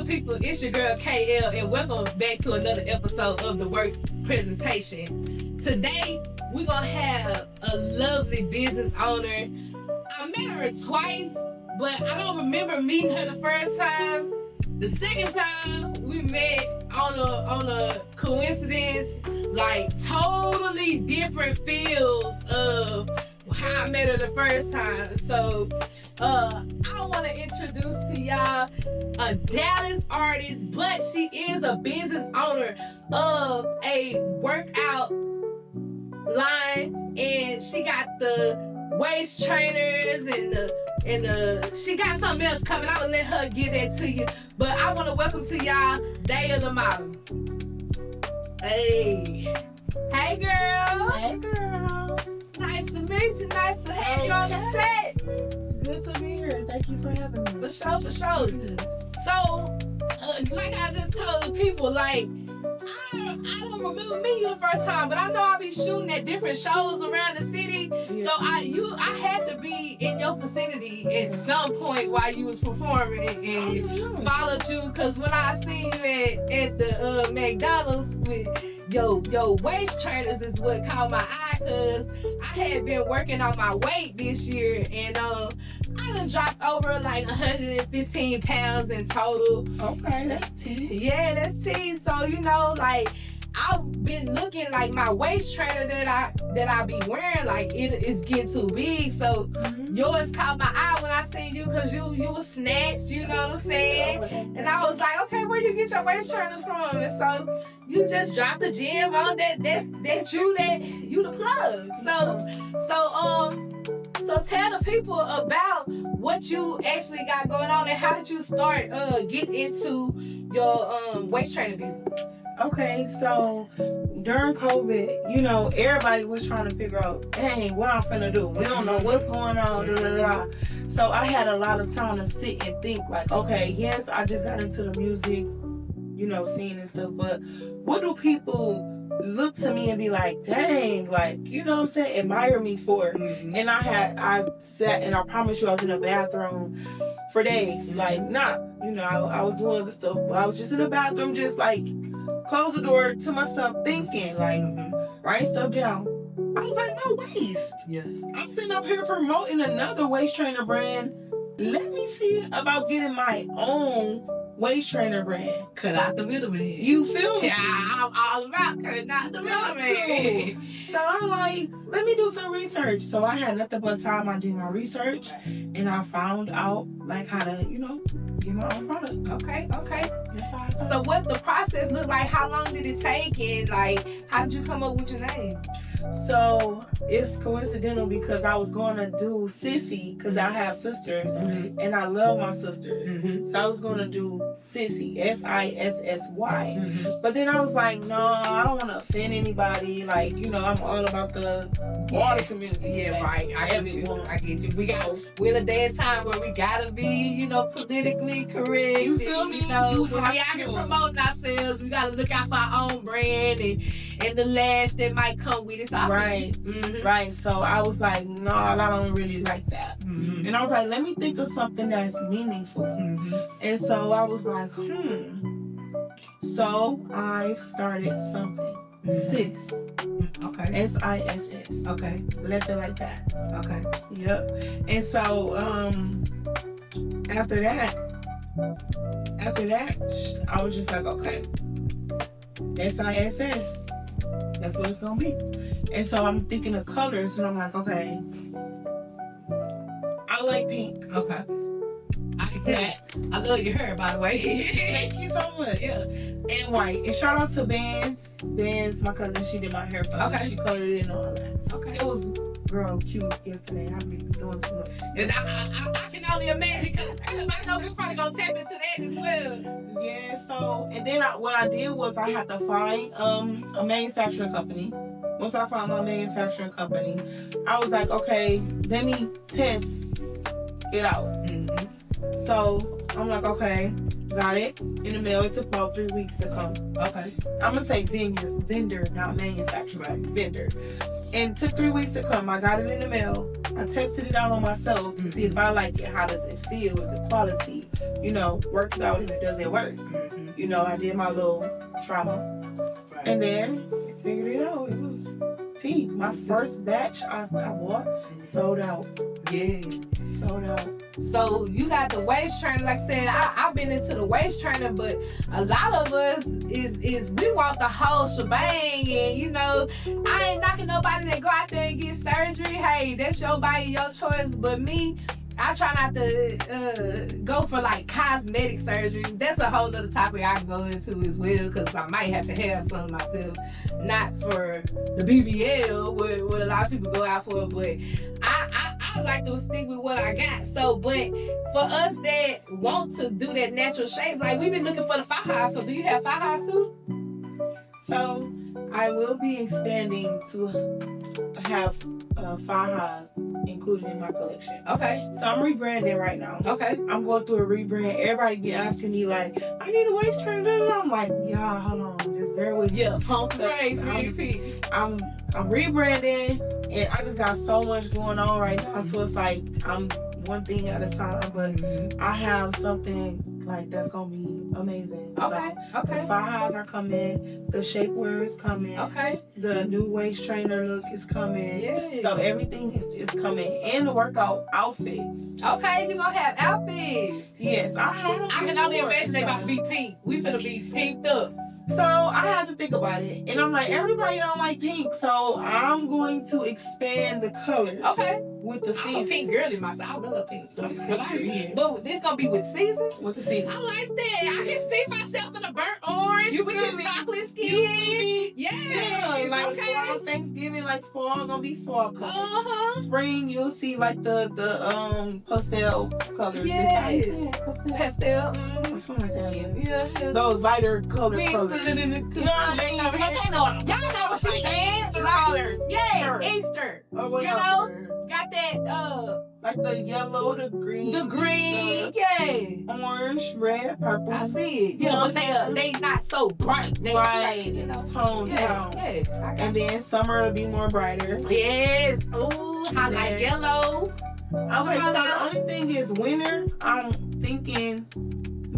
good people? It's your girl KL, and welcome back to another episode of The Works Presentation. Today, we're gonna have a lovely business owner. I met her twice, but I don't remember meeting her the first time. The second time we met on a coincidence, like totally different fields of how I met her the first time. So I want to introduce to y'all a Dallas artist, but she is a business owner of a workout line, and she got the waist trainers and she got something else coming. I will let her get that to you. But I want to welcome to y'all Daya The Model. Hey girl. Hey girl. Nice to meet you. Nice to have you on the set. Good to be here. Thank you for having me. For sure. So, like I just told the people, like, I don't remember meeting you the first time, but I know I be shooting at different shows around the city. Yeah. So I had to be in your vicinity at some point while you was performing and followed you. Cause when I seen you at the McDonald's with your waist trainers is what caught my eye. Cause I had been working on my weight this year, and I done dropped over like 115 pounds in total. Okay, that's tea. Yeah, that's tea. So, you know, like, I've been looking like my waist trainer that I be wearing, like it is getting too big. So yours caught my eye when I seen you, cause you was snatched, you know what I'm saying? And I was like, okay, where you get your waist trainers from? And so you just dropped the gym on that you the plug. So tell the people about what you actually got going on, and how did you start getting into your waist training business? Okay, so during COVID, you know, everybody was trying to figure out, dang, what I'm finna do. We don't know what's going on, So I had a lot of time to sit and think, like, okay, yes, I just got into the music, you know, scene and stuff, but what do people look to me and be like, dang, like, you know what I'm saying, admire me for? And I sat, and I promise you I was in the bathroom for days, like, not, you know, I was doing other stuff, but I was just in the bathroom, just like, close the door to myself, thinking, like, write stuff down. I was like, my waist. Yeah. I'm sitting up here promoting another waist trainer brand. Let me see about getting my own waist trainer brand. Cut out the middleman. You feel me? Yeah, I'm all about cutting out the middleman. So I'm like, let me do some research. So I had nothing but time. I did my research, and I found out, like, how to, you know, get my own product. Okay. So what the process looked like? How long did it take? And, like, how did you come up with your name? So it's coincidental because I was going to do Sissy, because I have sisters, and I love my sisters. So I was going to do Sissy, Sissy. But then I was like, no, I don't want to offend anybody. Like, you know, I'm all about the water community. Yeah, like, right. I get you. We're in a day and time where we gotta be, you know, politically correct. You feel me? You know, when we out here promoting ourselves, we gotta look out for our own brand and the lash that might come with it. So right. So I was like, no, I don't really like that. And I was like, let me think of something that's meaningful. And so I was like, So I've started something. Sis. Okay. SISS. Okay. Left it like that. Okay. Yep. And so after that, I was just like, okay, SISS. That's what it's gonna be. And so I'm thinking of colors, and I'm like, okay, I like pink. Okay. I can tell. I love your hair, by the way. Thank you so much. Yeah. And white. And shout out to Bands. Bands, my cousin, she did my hair for me. Okay. She colored it and all that. Okay. It was, girl, cute yesterday. I've been doing too much. And I can only imagine, because I know we're probably going to tap into that as well. Yeah, so, and then what I did was I had to find a manufacturing company. Once I found my manufacturing company, I was like, okay, let me test it out. So I'm like, okay, Got it in the mail. It took about 3 weeks to come. Okay. I'm gonna say vendor, not manufacturer. Right. Vendor. And it took 3 weeks to come. I got it in the mail. I tested it out on myself to see if I like it. How does it feel? Is it quality? You know, worked it out and does it work? You know, I did my little trial. Right. And then figured it out. It was tea. My first batch I bought sold out. Yeah. Sold out. So you got the waist training, like I said, I've been into the waist training, but a lot of us is we want the whole shebang, and you know, I ain't knocking nobody that go out there and get surgery. Hey, that's your body, your choice. But me, I try not to go for like cosmetic surgeries. That's a whole other topic I can go into as well, because I might have to have some myself. Not for the BBL, what a lot of people go out for, but I like to stick with what I got. So, but for us that want to do that natural shape, like we've been looking for the fajas. So, do you have fajas too? So, I will be expanding to have fajas included in my collection. Okay. So I'm rebranding right now. Okay. I'm going through a rebrand. Everybody be asking me like, I need a waist trainer. I'm like, y'all, hold on, just bear with me. Yeah, pump praise, repeat. I'm rebranding, and I just got so much going on right now. So it's like I'm one thing at a time, but I have something like that's gonna be amazing. Okay. So Okay. the fajas are coming, the shapewear is coming. Okay. The new waist trainer look is coming. Yeah. So everything is coming, and the workout outfits. Okay, you gonna have outfits. Yes, I have them. I can only imagine they about to be pink. We finna be pinked up. So I had to think about it, and I'm like, everybody don't like pink, so I'm going to expand the colors. Okay. With the seasons. I'm a pink girl in myself. I love pink. Okay, but this gonna be with seasons? With the seasons. I like that. I can see myself in a burnt orange with this chocolate skin. Yeah, like okay. fall, Thanksgiving, like fall gonna be fall colors. Spring, you'll see like the pastel colors. Yes. Pastel. Something like that. Yeah. Those lighter colors. You know what I mean? Y'all know what she's saying. Colors. Yeah, Easter. Or whatever. You know, got that like the yellow, the green, yeah, orange, red, purple. I see it. Yeah, but they not so bright. They right, you know, toned down. Yeah, and then summer will be more brighter. Yes. Ooh, I like yellow. Okay, so the only thing is winter. I'm thinking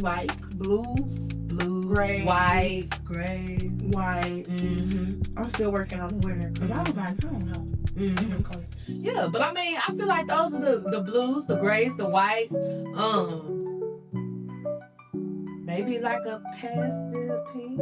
like blues, grays, white, grays, white. I'm still working on the winter because I was like, I don't know. Yeah, but I mean, I feel like those are the blues, the grays, the whites. Maybe like a pastel pink.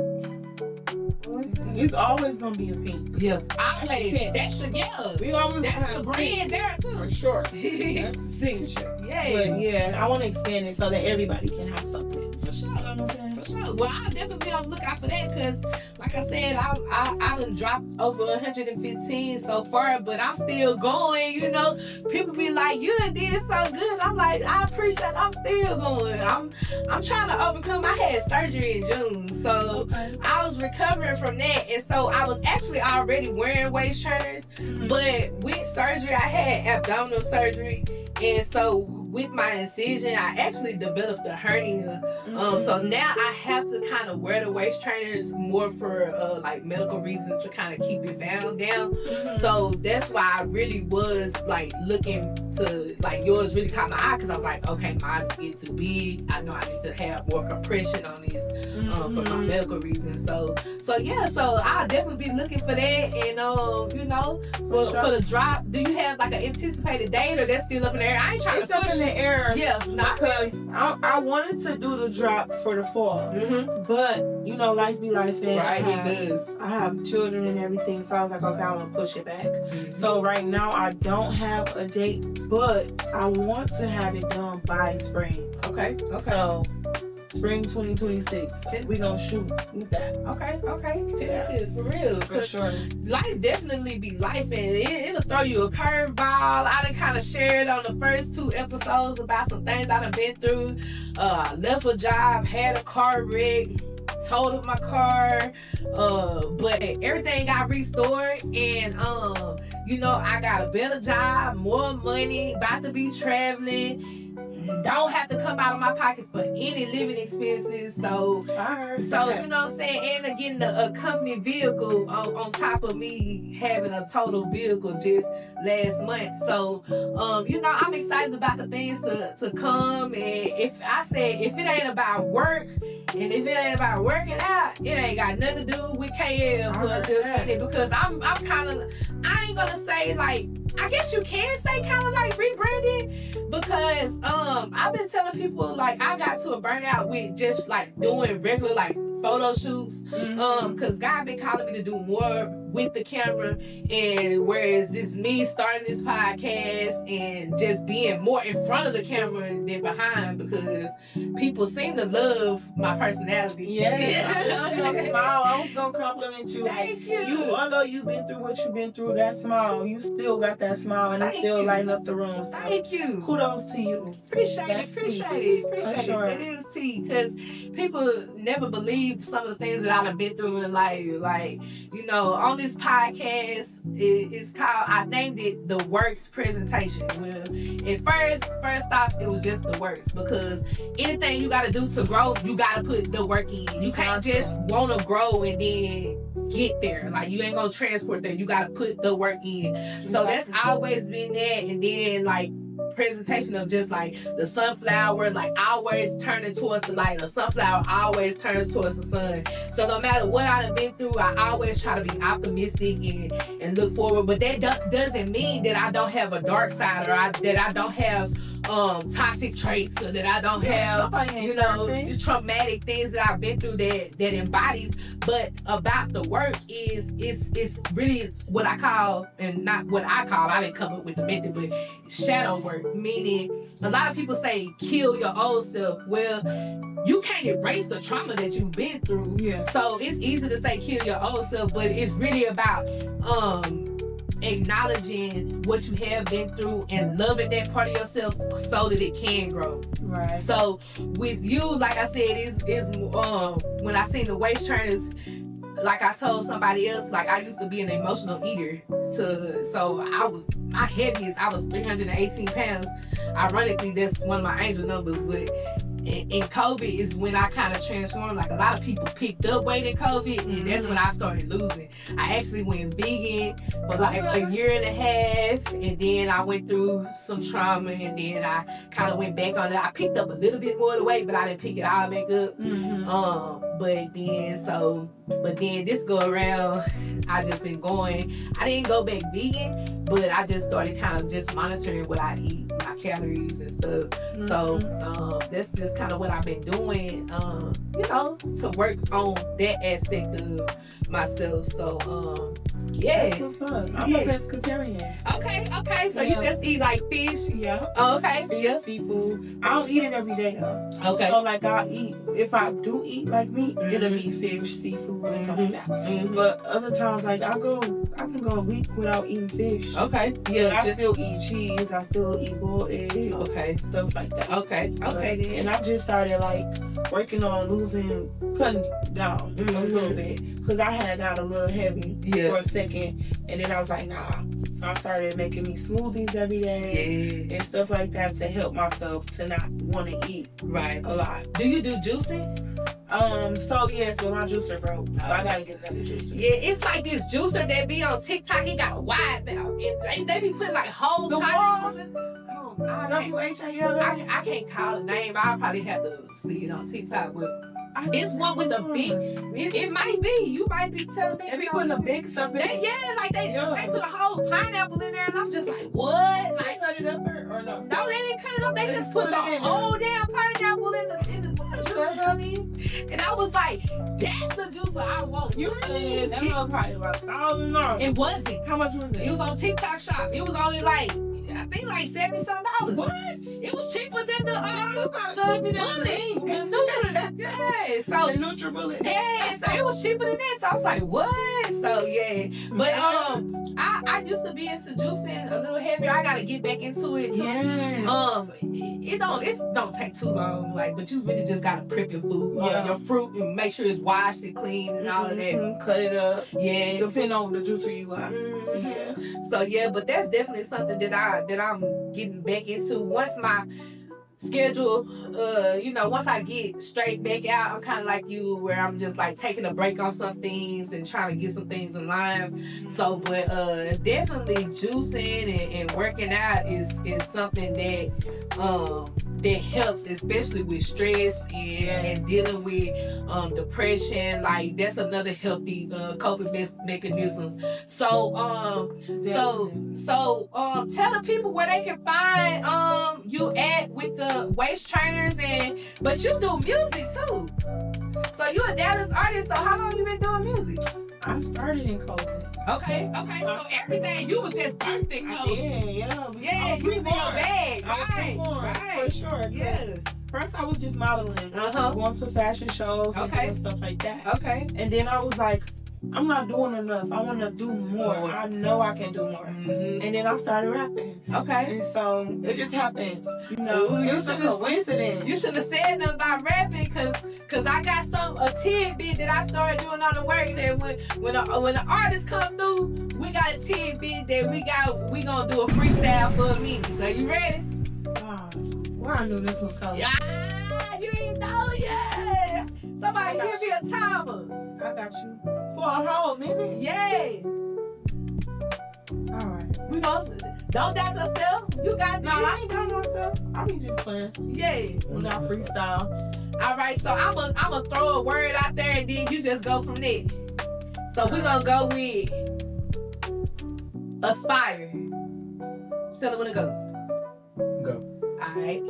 It's always gonna be a pink. Yeah, always. That's the We always that's have the brand there too. for sure. That's the signature. Yeah. But yeah, I want to expand it so that everybody can have something. For sure. You know what I'm saying? For sure. Well, I'll definitely be on the lookout for that because, like I said, I done dropped over 115 so far, but I'm still going. You know, people be like, "You done did so good." I'm like, I appreciate. I'm still going. I'm trying to overcome. I had surgery in June, so I was recovering from that, and so I was actually already wearing waist trainers, but with surgery, I had abdominal surgery, and so with my incision, I actually developed a hernia. So now I have to kind of wear the waist trainers more for like medical reasons to kind of keep it bound down. So that's why I really was like looking to, like, yours really caught my eye because I was like, okay, mine's getting too big. I know I need to have more compression on this for my medical reasons. So yeah, so I'll definitely be looking for that. And you know, for the drop, do you have like an anticipated date or that's still up in the air? I ain't trying to push the air, because I wanted to do the drop for the fall, but you know, life be life, and I have children and everything, so I was like, okay, I'm gonna push it back. So right now I don't have a date, but I want to have it done by spring. Okay. So spring 2026, we gonna shoot with that. Okay. For real. For sure. Life definitely be life, and it'll throw you a curveball. I done kind of shared on the first 2 episodes about some things I done been through. Left a job, had a car wreck, totaled my car, but everything got restored, and you know, I got a better job, more money, about to be traveling. don't have to come out of my pocket for any living expenses. So you know what I'm saying? And again, a company vehicle on top of me having a total vehicle just last month. So, you know, I'm excited about the things to come. And if it ain't about work, and if it ain't about working out, it ain't got nothing to do with KL for a little minute, because I'm kind of, I ain't gonna say like, I guess you can say kind of like rebranding, because I've been telling people like I got to a burnout with just like doing regular like photo shoots, because God been calling me to do more with the camera, and whereas this me starting this podcast and just being more in front of the camera than behind, because people seem to love my personality. Yes, I love your smile. I was gonna compliment you. Thank you. Although you've been through what you've been through, that smile, you still got that smile, and it still lighting up the room. So thank you. Kudos to you. Appreciate it. Sure. It is tea, because people never believe some of the things that I've been through in life. Like, you know, on this podcast, it's called, I named it The Works Presentation. Well, at first off, it was just the works, because anything you got to do to grow, you got to put the work in. You can't just want to grow and then get there. Like, you ain't gonna transport there. You got to put the work in. So that's always been that. And then like presentation of just like the sunflower, like always turning towards the light. The sunflower always turns towards the sun. So no matter what I've been through, I always try to be optimistic and look forward. But that doesn't mean that I don't have a dark side, or that I don't have toxic traits, or that I don't have, you know, the traumatic things that I've been through that embodies. But about the work is really what I call, and not what I call, I didn't come up with the method, but shadow work. Meaning, a lot of people say kill your old self. Well, you can't erase the trauma that you've been through. Yeah. So it's easy to say kill your old self, but it's really about acknowledging what you have been through and loving that part of yourself so that it can grow. Right. So with you, like I said, is when I seen the waist trainers, like I told somebody else, like I used to be an emotional eater. So I was, my heaviest, I was 318 pounds. Ironically, that's one of my angel numbers, but in COVID is when I kind of transformed. Like a lot of people picked up weight in COVID, and that's when I started losing. I actually went vegan for like a year and a half, and then I went through some trauma, and then I kind of went back on it. I picked up a little bit more of the weight, but I didn't pick it all back up. But then this go around, I just been going. I didn't go back vegan, but I just started kind of just monitoring what I eat, my calories and stuff. So that's just kind of what I've been doing, you know, to work on that aspect of myself. So yeah. That's what's up. I'm a pescatarian. Okay. So you just eat like fish? Yeah. Oh, okay. Fish, seafood. I don't eat it every day though. Okay. So like I'll eat, if I do eat like meat, it'll be fish, seafood, and stuff like that. But other times, like I can go a week without eating fish. Okay. Yeah. I still eat cheese. I still eat boiled eggs. Okay. Stuff like that. Okay. Then. And I just started like working on cutting down a little bit, because I had got a little heavy for a second, and then I was like, nah. So I started making me smoothies every day and stuff like that to help myself to not want to eat a lot. Do you do juicing? So yes, but my juicer broke, so I gotta get another juicer. Yeah, it's like this juicer that be on TikTok. He got a wide mouth, and they be putting like whole pineapples in. I can't call the name. I'll probably have to see it on TikTok, but it's one with the big. It might be. You might be telling me. They be putting the big stuff in. They put a whole pineapple in there, and I'm just like, what? Like, cut it up or no? No, they didn't cut it up. They just put the whole damn pineapple in the juice. And I was like, that's a juicer I want. You really? That was probably about $1,000. It wasn't. How much was it? It was on TikTok Shop. It was only like, I think like $70-something. What? It was cheaper than the bullet. Yeah, so the NutriBullet. Yeah, so it was cheaper than that. So I was like, what? So yeah, but I used to be into juicing a little heavier. I gotta get back into it too. Yes. It don't take too long. Like, but you really just gotta prep your food, your fruit, and make sure it's washed and clean and all of that. Cut it up. Yeah. Depending on the juicer you got. So yeah, but that's definitely something that I'm getting back into. Once schedule, once I get straight back out, I'm kind of like you, where I'm just like taking a break on some things and trying to get some things in line. So, but definitely juicing and working out is something that helps, especially with stress and dealing with depression. Like, that's another healthy coping mechanism. So tell the people where they can find you at with the waist trainers, but you do music too. So you a Dallas artist. So how long you been doing music? I started in COVID. Okay. So everything, you was just birthed in COVID. Yeah, you was in your bag. Right. For sure. Yeah. First, I was just modeling, going to fashion shows, and doing stuff like that. Okay. And then I was like, I'm not doing enough. I want to do more. I know I can do more. And then I started rapping. Okay. And so it just happened. It was a coincidence. You should have said nothing about rapping, cause I got a tidbit that I started doing on the work, that when the artists come through, we got a tidbit that we gonna do a freestyle for a minute. So you ready? Well, I knew this was coming. Yeah, you ain't know yet. Somebody give me a timer. I got you. For a whole minute? Yeah. Alright. We don't doubt yourself. You got this. No, I ain't doubt myself. I be just playing. Yeah. When I freestyle. Alright, so I'm gonna throw a word out there and then you just go from there. So we're gonna go with aspire. Tell them when to go. Go. Alright.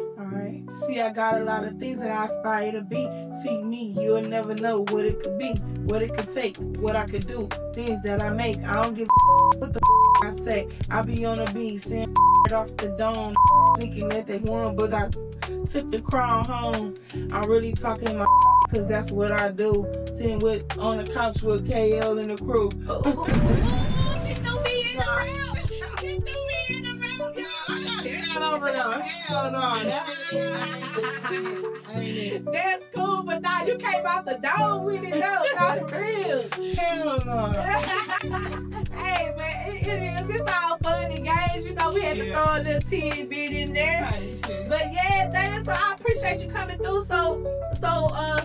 See, I got a lot of things that I aspire to be. See me, you'll never know what it could be, what it could take, what I could do, things that I make. I don't give a what the I say. I be on the beat, saying off the dome, thinking that they won, but I took the crown home. I'm really talking my cause that's what I do. Sitting on the couch with KL and the crew. She threw me in the round. She threw me in the round. Over there. Hell no. That's cool, but nah, you came out the dome with it though. Not for real. Hell no. Hey man, it is. It's all fun and games. We had to throw a little tidbit in there. But yeah, Dan, so I appreciate you coming through. So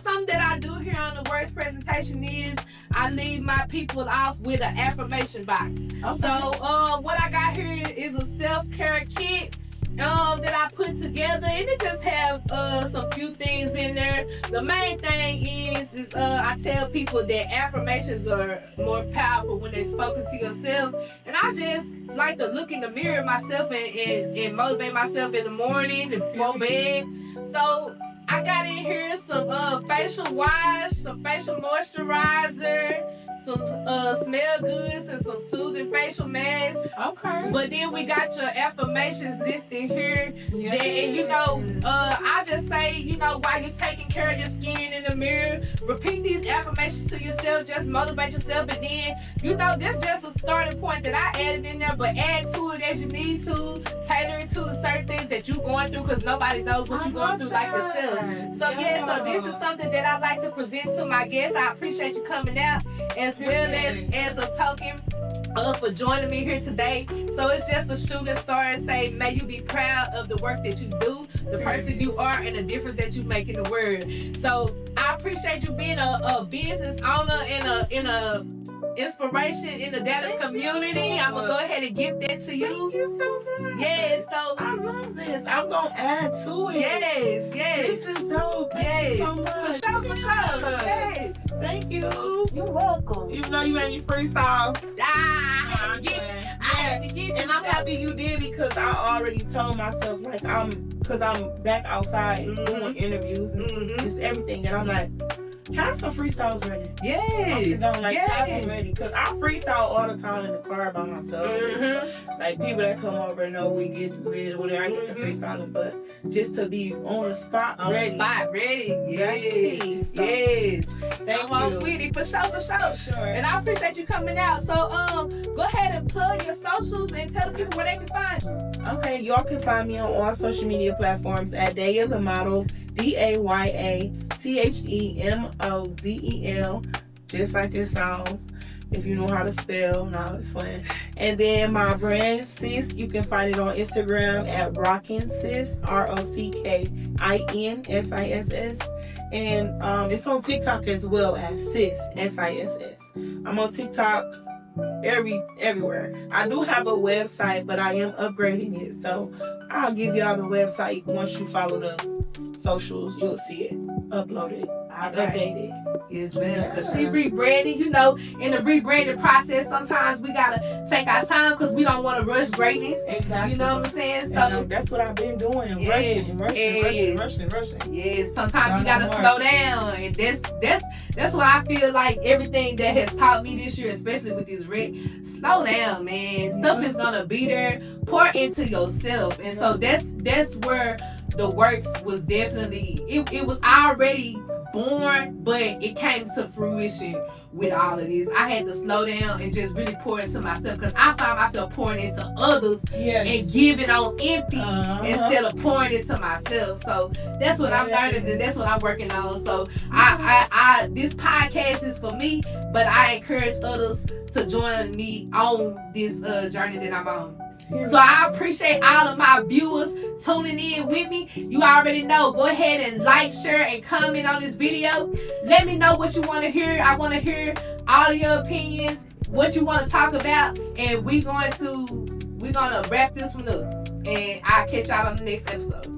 something that I do here on the Words Presentation is I leave my people off with an affirmation box. Okay. So what I got here is a self-care kit that I put together, and it just have some few things in there. The main thing is I tell people that affirmations are more powerful when they're spoken to yourself, and I just like to look in the mirror myself and motivate myself in the morning and before bed. So I got in here some facial wash, some facial moisturizer, some smell goods, and some soothing facial masks. Okay. But then we got your affirmations listed here. And I just say, while you're taking care of your skin in the mirror, repeat these affirmations to yourself, just motivate yourself. And then, this just a starting point that I added in there, but add to it as you need to, tailor it to the certain things that you're going through, because nobody knows what you're going through like yourself. So so this is something that I like to present to my guests. I appreciate you coming out, as well as a token for joining me here today. So it's just a shooting star and say, may you be proud of the work that you do, the person you are, and the difference that you make in the world. So I appreciate you being a business owner and a inspiration in the Dallas community. I'm gonna go ahead and give that to you. Thank you so much. Yes, so I love this. I'm gonna add to it. Yes. This is dope. Thank you so much. For sure. Yes. Thank you. You're welcome. Even though you made me freestyle. I had to get you. And I'm happy you did, because I already told myself, like, because I'm back outside doing interviews and just everything, and I'm like, have some freestyles ready. Yes. Have them ready. Because I freestyle all the time in the car by myself. Like, people that come over know we get lit or whatever, I get the freestyling. But just to be on the spot ready. Yes. Key. So, yes. Thank I'm you. with it for sure. And I appreciate you coming out. So go ahead and plug your socials and tell the people where they can find you. Okay, y'all can find me on all social media platforms at Daya The Model, DAYATHEMODEL, just like it sounds. If you know how to spell, now it's fun. And then my brand Sis, you can find it on Instagram at Rockin Sis, ROCKINSISS. And it's on TikTok as well as Sis, SISS. I'm on TikTok everywhere. I do have a website, but I am upgrading it. So I'll give y'all the website. Once you follow the socials, you'll see it uploaded, updated. Yes, ma'am. Because she rebranded, you know, in the rebranding process, sometimes we got to take our time because we don't want to rush greatness. Exactly. You know what I'm saying? So that's what I've been doing. Yeah, Rushing. Yes, sometimes we got to slow down. And that's why I feel like everything that has taught me this year, especially with this wreck, slow down, man. Stuff is going to be there. Pour into yourself. And so that's where the works was definitely, it was already born, but it came to fruition with all of this. I had to slow down and just really pour into myself because I found myself pouring into others and giving on empty instead of pouring into myself. So that's what I'm learning and that's what I'm working on. So I this podcast is for me, but I encourage others to join me on this journey that I'm on. So I appreciate all of my viewers tuning in with me. You already know. Go ahead and like, share, and comment on this video. Let me know what you want to hear. I want to hear all of your opinions, what you want to talk about, and we're gonna wrap this one up. And I'll catch y'all on the next episode.